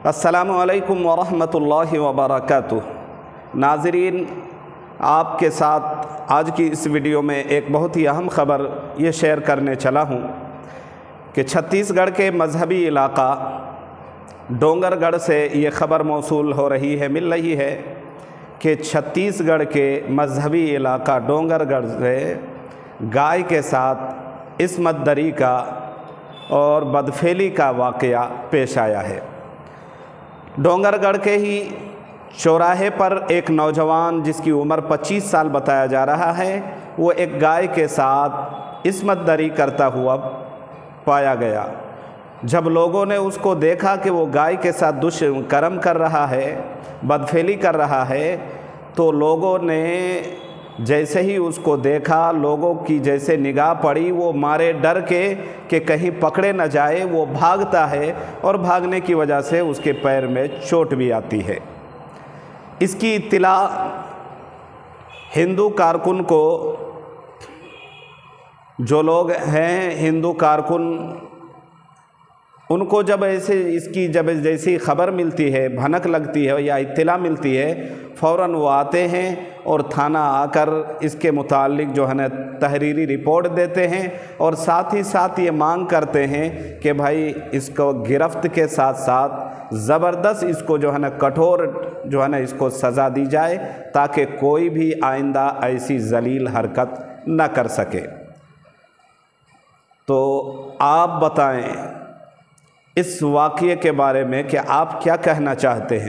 अस्सलामु अलैकुम वरहमतुल्लाहि वबरकातुह। नाज़रीन, आपके साथ आज की इस वीडियो में एक बहुत ही अहम ख़बर ये शेयर करने चला हूँ कि छत्तीसगढ़ के मजहबी इलाका डोंगरगढ़ से ये ख़बर मौसूल हो रही है, मिल रही है कि छत्तीसगढ़ के मजहबी इलाका डोंगरगढ़ से गाय के साथ इस्मत दरी का और बदफेली का वाक़या पेश आया है। डोंगरगढ़ के ही चौराहे पर एक नौजवान जिसकी उम्र 25 साल बताया जा रहा है, वो एक गाय के साथ इस्मत दरी करता हुआ पाया गया। जब लोगों ने उसको देखा कि वो गाय के साथ दुष्कर्म कर रहा है, बदफेली कर रहा है, तो लोगों ने जैसे ही उसको देखा, लोगों की जैसे निगाह पड़ी, वो मारे डर के कि कहीं पकड़े न जाए, वो भागता है और भागने की वजह से उसके पैर में चोट भी आती है। इसकी इत्तला हिंदू कारकुन को, जो लोग हैं हिंदू कारकुन, उनको जब जैसी ख़बर मिलती है, भनक लगती है या इत्तला मिलती है, फ़ौरन वो आते हैं और थाना आकर इसके मुताल्लिक जो है ना तहरीरी रिपोर्ट देते हैं और साथ ही साथ ये मांग करते हैं कि भाई इसको गिरफ्त के साथ साथ ज़बरदस्त इसको जो है ना कठोर जो है ना इसको सज़ा दी जाए, ताकि कोई भी आइंदा ऐसी जलील हरकत न कर सके। तो आप बताएं इस वाक़ये के बारे में कि आप क्या कहना चाहते हैं।